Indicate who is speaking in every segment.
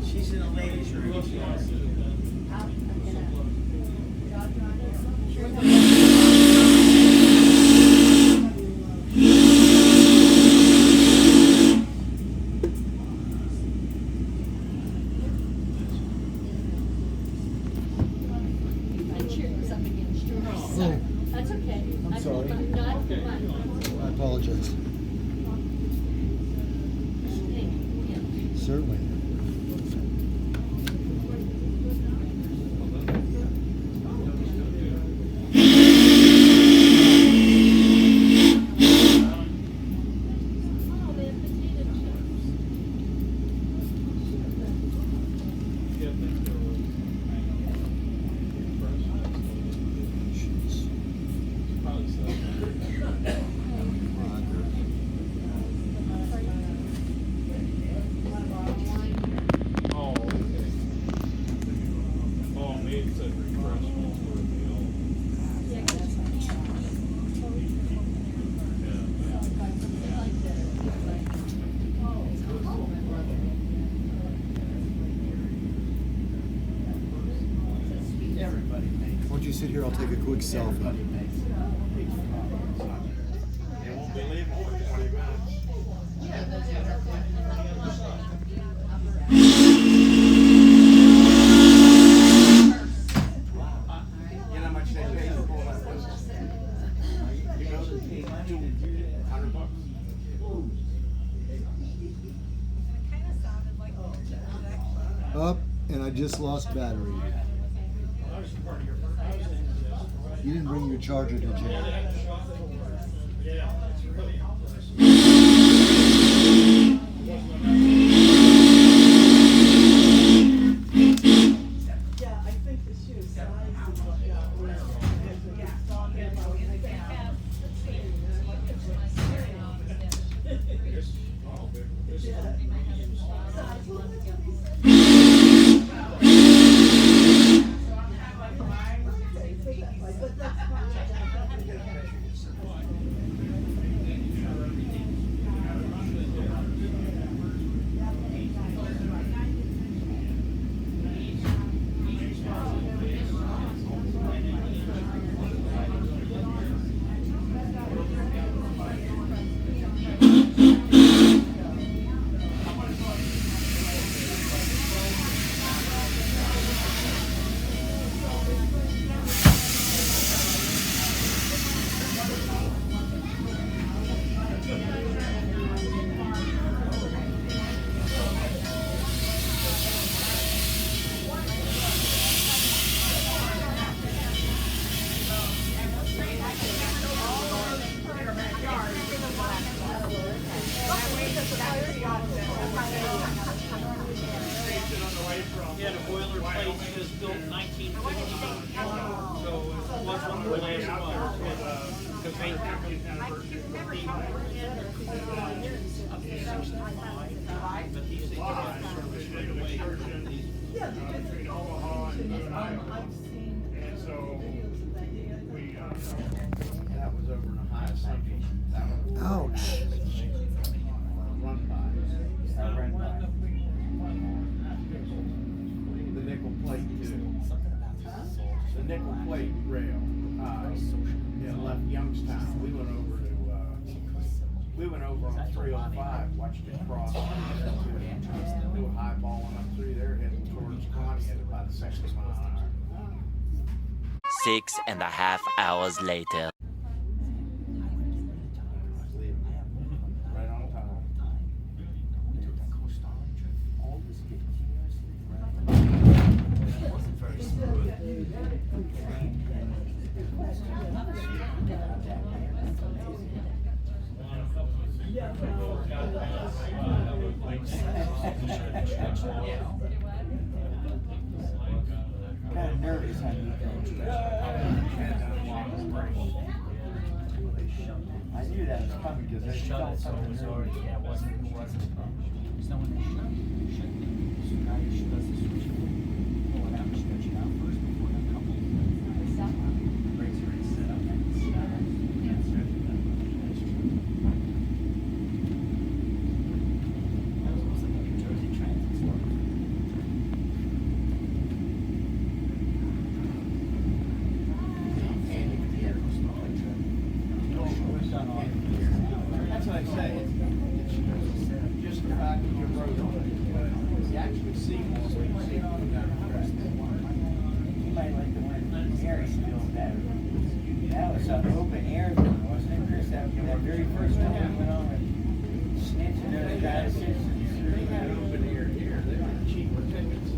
Speaker 1: She's in the ladies' room.
Speaker 2: That's okay.
Speaker 3: I'm sorry. I apologize. Certainly. Won't you sit here? I'll take a quick selfie.
Speaker 1: They won't be leaving for 20 minutes. You know how much they pay for all that business? You know, $200.
Speaker 3: Up, and I just lost battery. You didn't bring your charger, did you?
Speaker 4: Yeah, the boilerplate was built in 1951, so it was one of the last ones with the main but these things are service right away.
Speaker 1: Between Omaha and and so we that was over in the high central.
Speaker 3: Ouch.
Speaker 1: Run by. The nickel plate too. The nickel plate rail. It left Youngstown. We went over on 305, watched it cross. They were highballing up through there, heading towards Connie at about 60 miles an hour.
Speaker 5: 6.5 hours later.
Speaker 1: Right on time.
Speaker 6: Kind of nervous how you I knew that was coming because they shot something already. Yeah, it wasn't. There's no one that shut. So now you should let the switch pull it out and stretch it out first before you couple. Brakes are already set up.
Speaker 1: could see more, we could see more down the rest.
Speaker 6: You might like the one Marysville better. That was an open air thing, wasn't it, Chris? That very first one we went on and snitched those guys.
Speaker 1: They had open air here, they were cheaper tickets.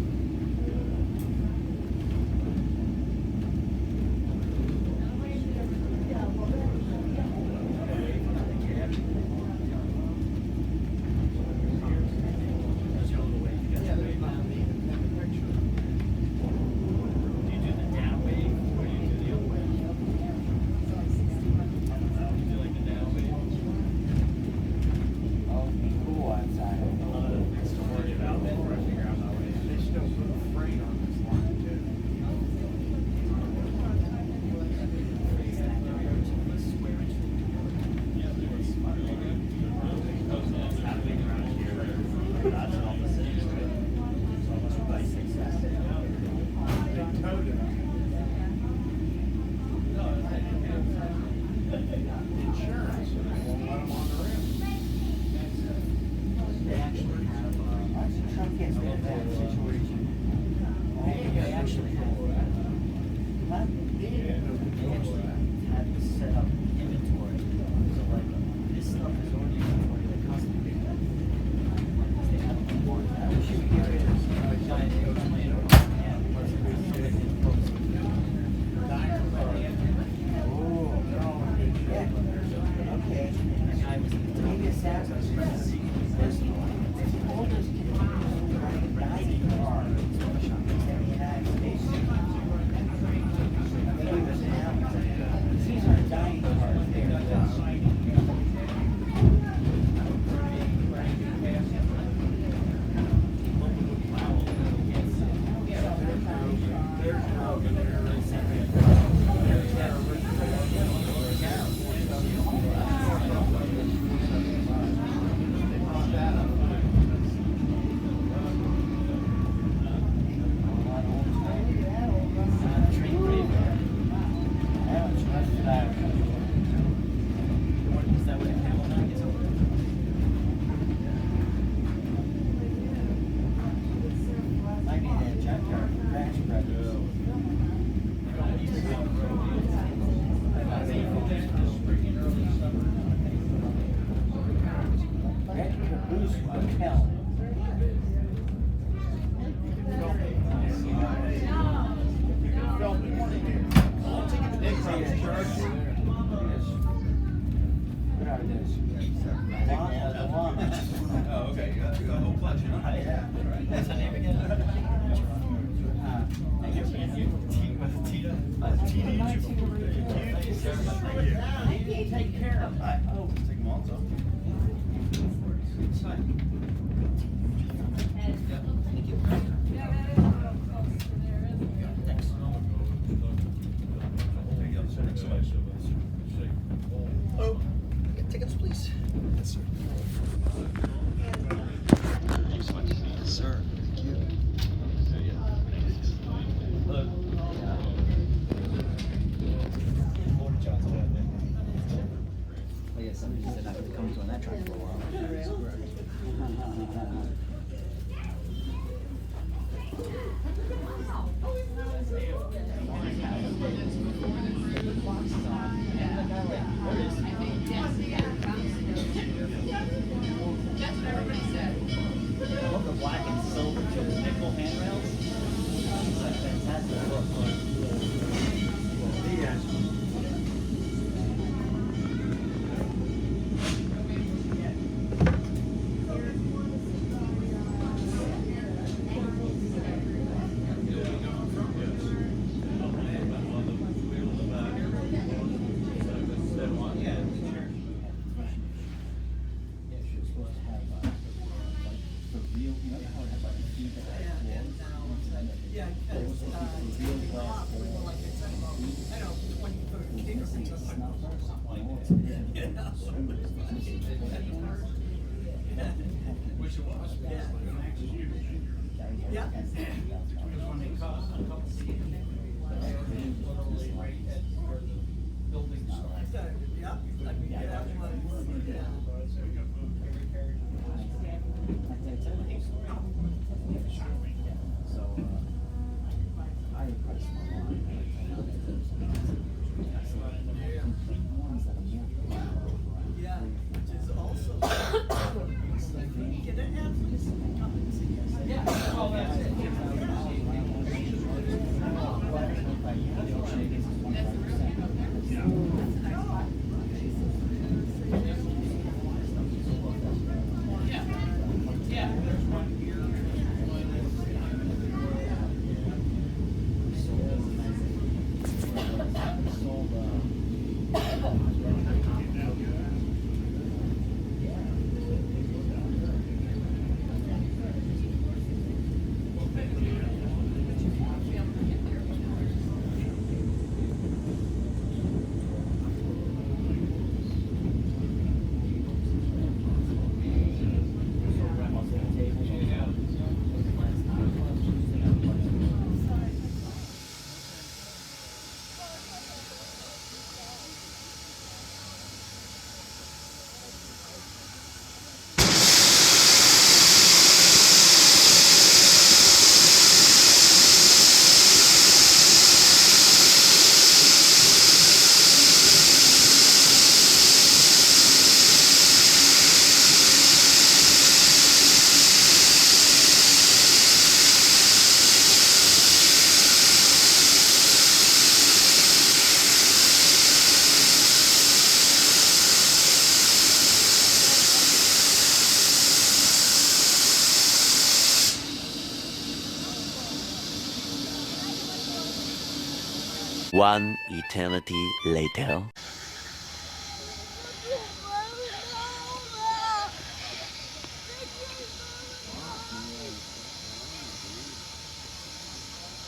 Speaker 2: One eternity later.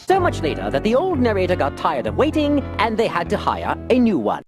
Speaker 5: So much later that the old narrator got tired of waiting and they had to hire a new one.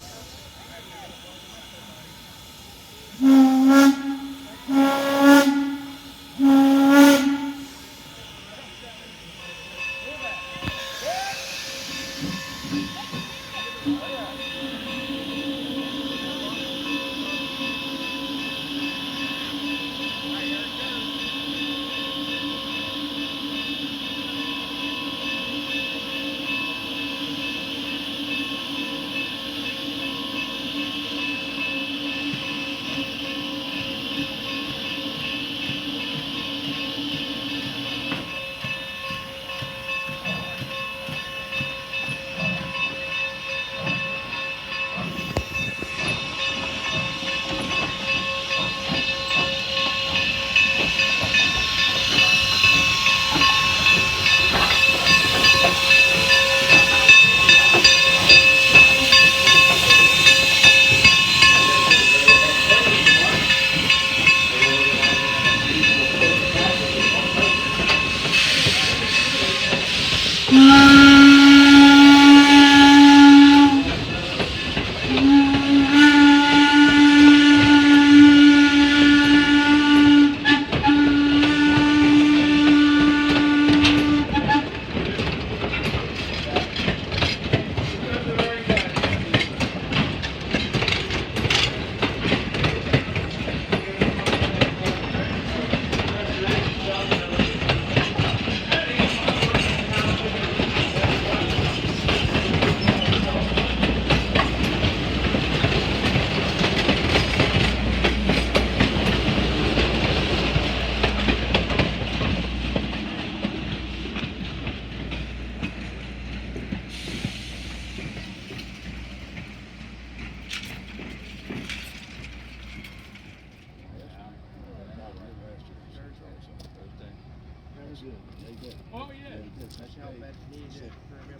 Speaker 4: Oh, yeah.
Speaker 1: That's how bad it is.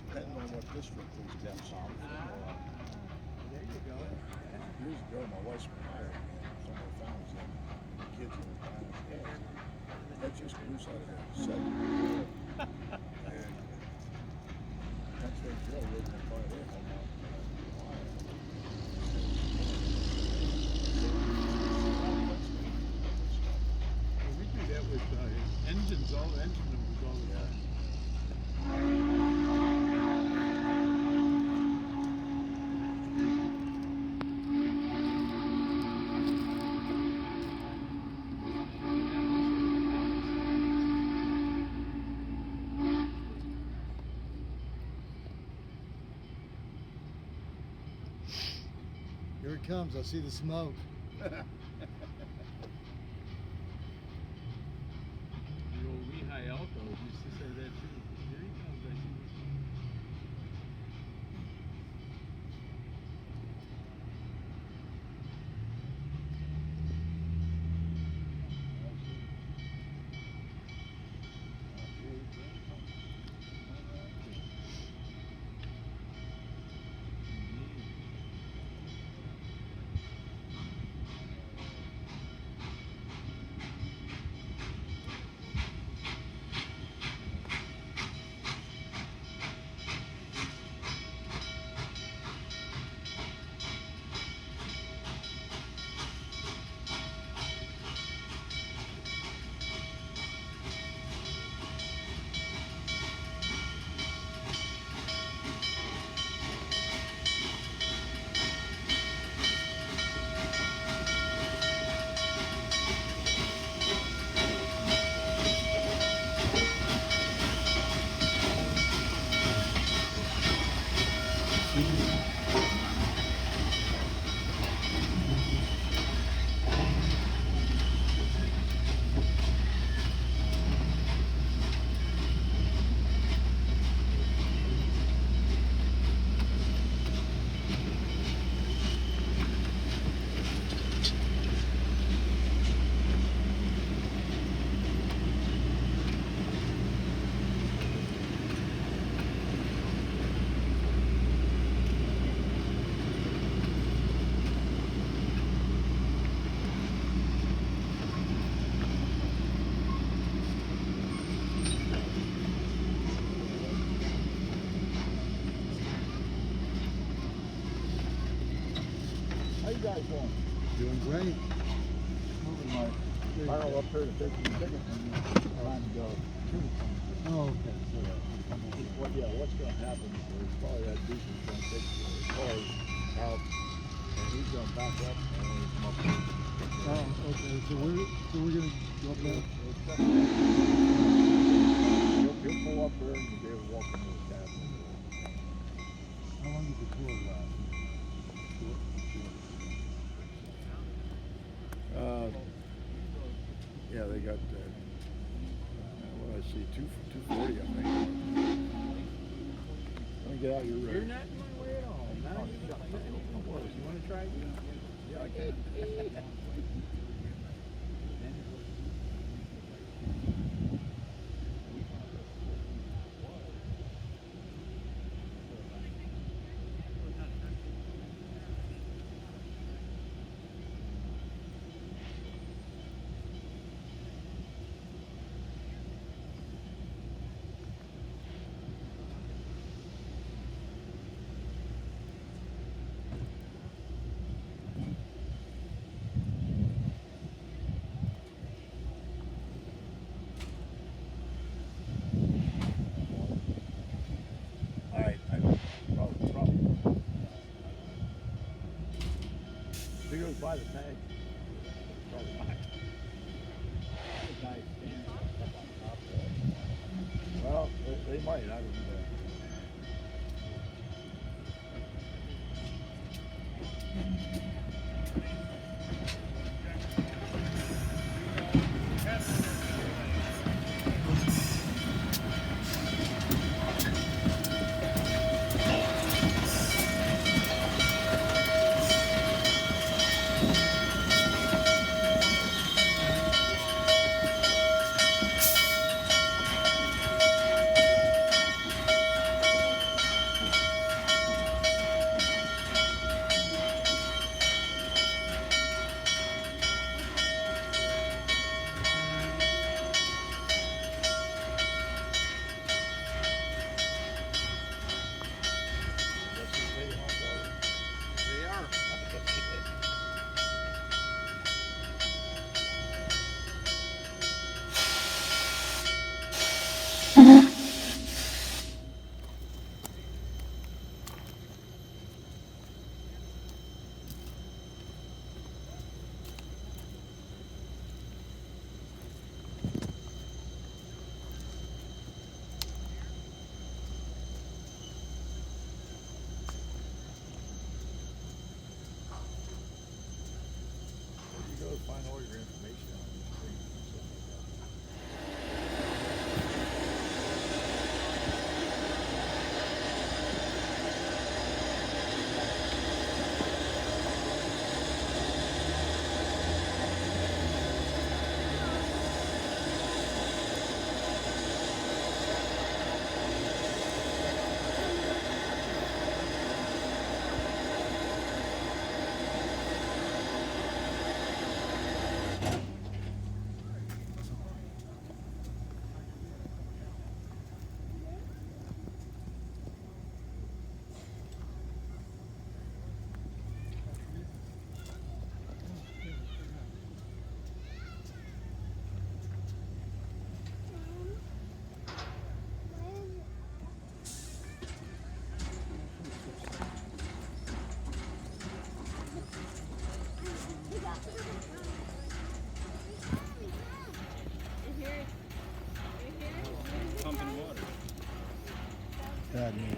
Speaker 7: Depending on what district is down south.
Speaker 1: There you go.
Speaker 7: Years ago, my wife's retired. Some of her family's like kids in the parents' days. That's just Bruce out of there. And that's their Joe living in part of their home out
Speaker 1: We do that with engines, all engine numbers all the time.
Speaker 3: Here it comes. I see the smoke.
Speaker 1: The old Lehigh Alco used to say that too. Here he comes, I see the smoke.
Speaker 7: guys doing?
Speaker 3: Doing great.
Speaker 7: Moving my barrel up here to take some tickets and time to go to the phone.
Speaker 3: Oh, okay.
Speaker 7: Well, yeah, what's going to happen is probably that diesel's going to take the cars out, and he's going to back up and then come up here.
Speaker 3: Oh, okay. So we're gonna go up there.
Speaker 7: He'll pull up there and you'll be able to walk into the cabin.
Speaker 3: How long does the tour last?
Speaker 7: Yeah, they got, what did I see, 240, I think. Let me get out your room.
Speaker 6: You're not in my way at all.
Speaker 7: No, you want to try it? Yeah, I can. If he goes by the tank, probably not. Nice stand up on top there. Well, they might, I don't know. Go find all your information on these things and stuff
Speaker 4: Pumping water.
Speaker 3: Bad news.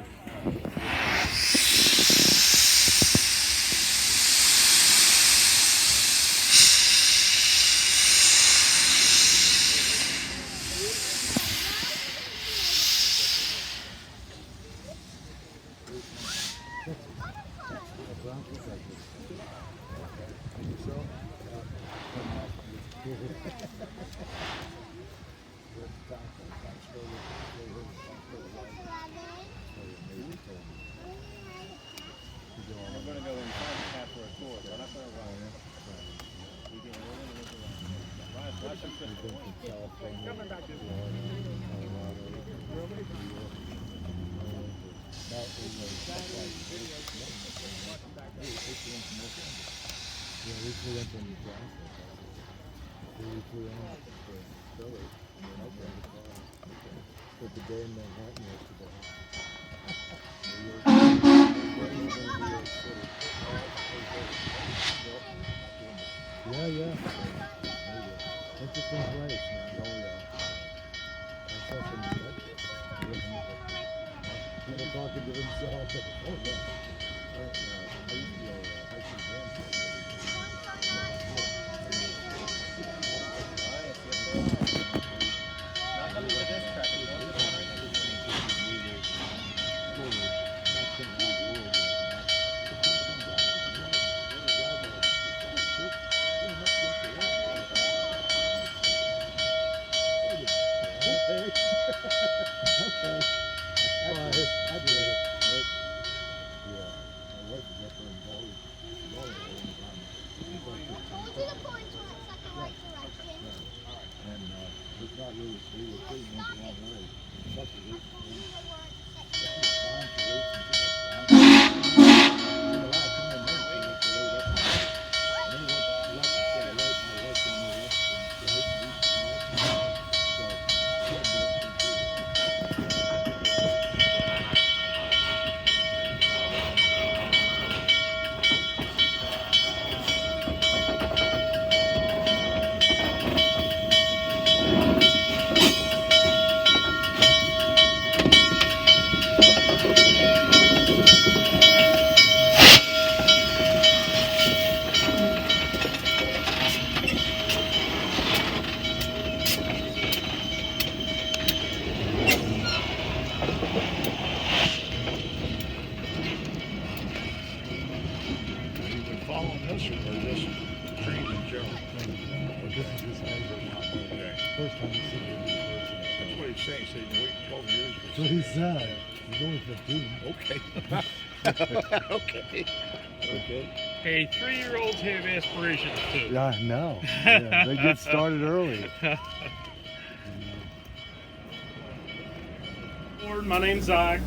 Speaker 4: We're gonna go inside the cab for a tour. We're not gonna run. We can roll in and run. Watch them flip. Coming back this way.
Speaker 7: that. Yeah, we flew up on the Trackside. We flew in for Philly, and then up on the car. Spent the day in Manhattan yesterday. Yeah, yeah. Interesting place, man. Oh, yeah. I saw some metrics. People talking to themselves. Oh, yeah. I used to go hiking dance.
Speaker 4: Not coming to this track, it's going to the one right next to it.
Speaker 7: It's not really sweet. It's pretty much a long way. Such a good
Speaker 1: Following this or just train in general?
Speaker 7: First time you see him in
Speaker 1: That's what he's saying. He said, you wait 12 years.
Speaker 7: That's what he said. He's only 15.
Speaker 1: Okay. Okay. Okay.
Speaker 8: Hey, 3-year-olds have aspirations too.
Speaker 7: Yeah, I know. Yeah, they get started early.
Speaker 8: My name's Zac.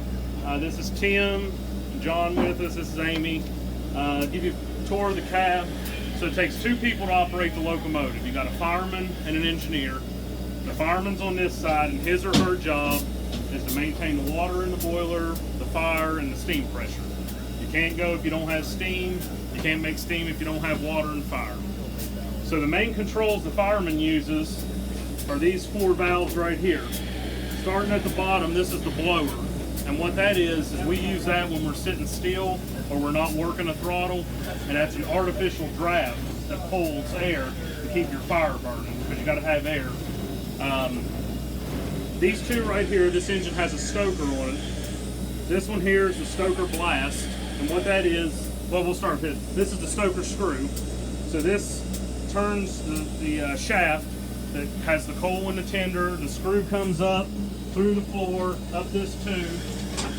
Speaker 8: This is Tim. John with us. This is Amy. Give you a tour of the cab. So it takes 2 people to operate the locomotive. You got a fireman and an engineer. The fireman's on this side, and his or her job is to maintain the water in the boiler, the fire, and the steam pressure. You can't go if you don't have steam. You can't make steam if you don't have water and fire. So the main controls the fireman uses are these 4 valves right here. Starting at the bottom, this is the blower. And what that is we use that when we're sitting still or we're not working a throttle, and that's an artificial draft that pulls air to keep your fire burning, because you got to have air. These 2 right here, this engine has a stoker on it. This one here is the stoker blast, and what that is, well, we'll start with this. This is the stoker screw. So this turns the shaft that has the coal in the tender. The screw comes up through the floor, up this tube,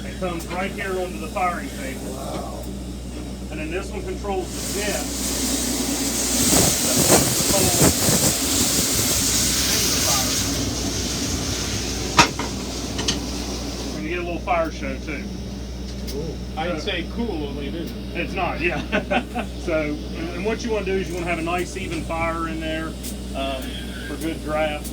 Speaker 8: and comes right here onto the firing table. Wow. And then this one controls the jet that puts the coal in the fire. And you get a little fire show too.
Speaker 7: Cool.
Speaker 8: I'd say cool, only it isn't. It's not, yeah. So, and what you want to do is you want to have a nice even fire in there for good draft.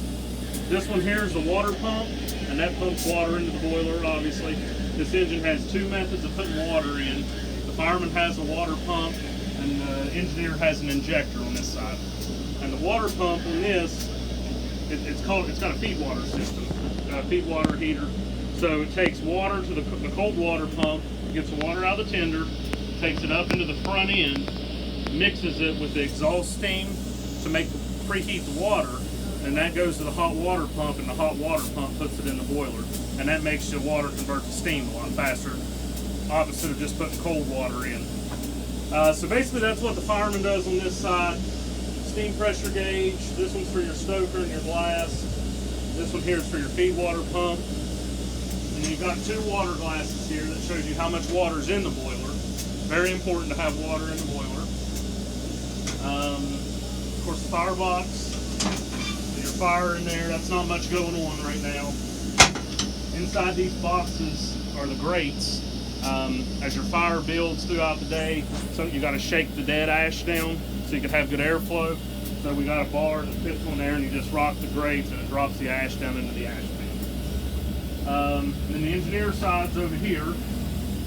Speaker 8: This one here is the water pump, and that pumps water into the boiler, obviously. This engine has 2 methods of putting water in. The fireman has a water pump, and the engineer has an injector on this side. And the water pump on this, it's got a feed water system, a feed water heater. So it takes water to the cold water pump, gets the water out of the tender, takes it up into the front end, mixes it with the exhaust steam to preheat the water, and that goes to the hot water pump, and the hot water pump puts it in the boiler, and that makes the water convert to steam a lot faster, opposite of just putting cold water in. So basically that's what the fireman does on this side. Steam pressure gauge, this one's for your stoker and your blast. This one here is for your feed water pump. And you've got 2 water glasses here that shows you how much water's in the boiler. Very important to have water in the boiler. Of course, the firebox. Your fire in there, that's not much going on right now. Inside these boxes are the grates. As your fire builds throughout the day, so you got to shake the dead ash down. so you could have good airflow. So we got a bar that fits on there, and you just rock the grates, and it drops the ash down into the ash pan. Then the engineer side's over here.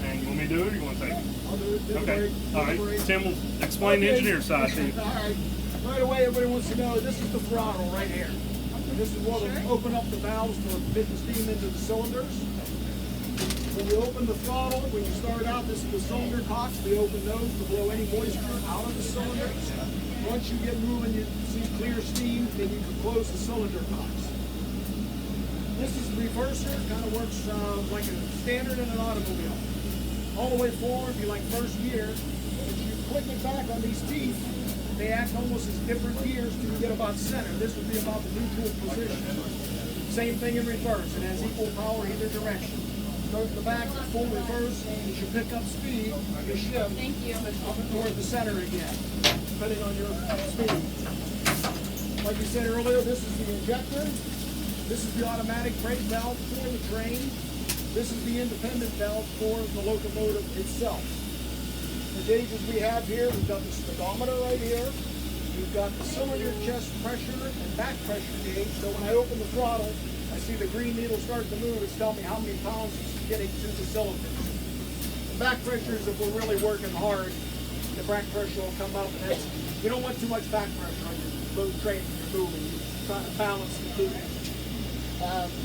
Speaker 8: And you want me to do it, or you want to take it?
Speaker 1: I'll do it.
Speaker 8: Okay. All right. Tim will explain the engineer side to you.
Speaker 1: All right. Right away, everybody wants to know, this is the throttle right here. And this is where we open up the valves to admit the steam into the cylinders. When you open the throttle, when you start out, this is the cylinder cocks. We open those to blow any moisture out of the cylinders. Once you get moving, you see clear steam, then you can close the cylinder cocks. This is the reverser. It kind of works like a standard in an automobile. All the way forward, be like first gear. If you click it back on these teeth, they act almost as different gears till you get about center. This would be about the neutral position. Same thing in reverse. It has equal power either direction. Start in the back, full reverse, as you pick up speed, you shift up toward the center again, depending on your speed. Like we said earlier, this is the injector. This is the automatic brake valve for the train. This is the independent valve for the locomotive itself. The gauges we have here, we've got the speedometer right here. We've got the cylinder chest pressure and back pressure gauge. So when I open the throttle, I see the green needle start to move. It's telling me how many pounds is getting through the cylinders. The back pressure is if we're really working hard, the back pressure will come up. And that's, you don't want too much back pressure on your load train when you're moving. You're trying to balance the movement.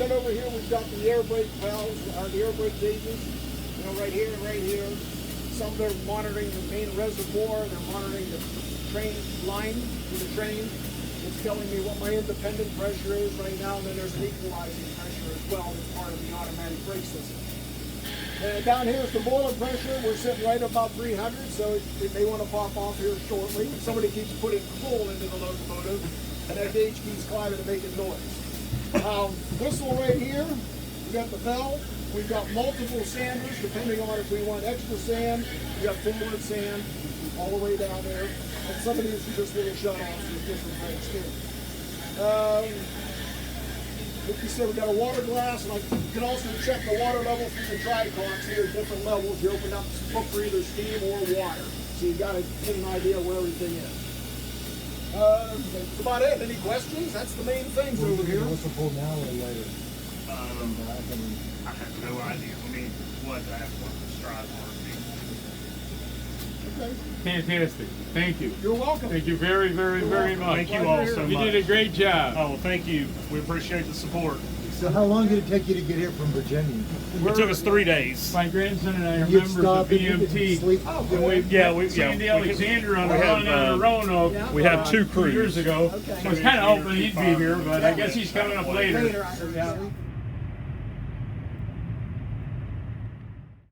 Speaker 1: Then over here we've got the air brake valves, the air brake gauges. You know, right here and right here. Some they're monitoring the main reservoir, they're monitoring the train line to the train. It's telling me what my independent pressure is right now, and then there's an equalizing pressure as well as part of the automatic brake system. And down here is the boiler pressure. We're sitting right about 300, so it may want to pop off here shortly. Somebody keeps putting coal into the locomotive, and that gauge keeps climbing and making noise. Whistle right here, we got the bell. We've got multiple sanders, depending on if we want extra sand. We got forward sand all the way down there. And some of these are just little shut-offs with different types too. Like you said, we got a water glass, and you can also check the water level through the tri-cocks here at different levels. You open up look for either steam or water. So you got to get an idea where everything is. That's about it. Any questions? That's the main things over here.
Speaker 3: What's the pull now or later?
Speaker 8: I have no idea. I mean, what to ask what the Strasburg
Speaker 1: Okay.
Speaker 9: Fantastic. Thank you.
Speaker 1: You're welcome.
Speaker 9: Thank you very, very, very much.
Speaker 8: Thank you all so much.
Speaker 9: You did a great job.
Speaker 8: Oh, well, thank you. We appreciate the support.
Speaker 3: So how long did it take you to get here from Virginia?
Speaker 8: It took us 3 days.
Speaker 9: My grandson and I are
Speaker 3: You'd
Speaker 9: members
Speaker 3: stop
Speaker 9: of
Speaker 3: and you didn't
Speaker 9: BMT.
Speaker 3: sleep?
Speaker 1: Oh,
Speaker 9: And we Sandy Alexander on the run out of Roanoke.
Speaker 8: we have 2
Speaker 9: 2 years
Speaker 8: crews.
Speaker 9: ago.
Speaker 1: Okay.
Speaker 9: So I was kind of hoping he'd be here, but I guess he's coming up later.
Speaker 1: Later, I heard.
Speaker 9: Yeah.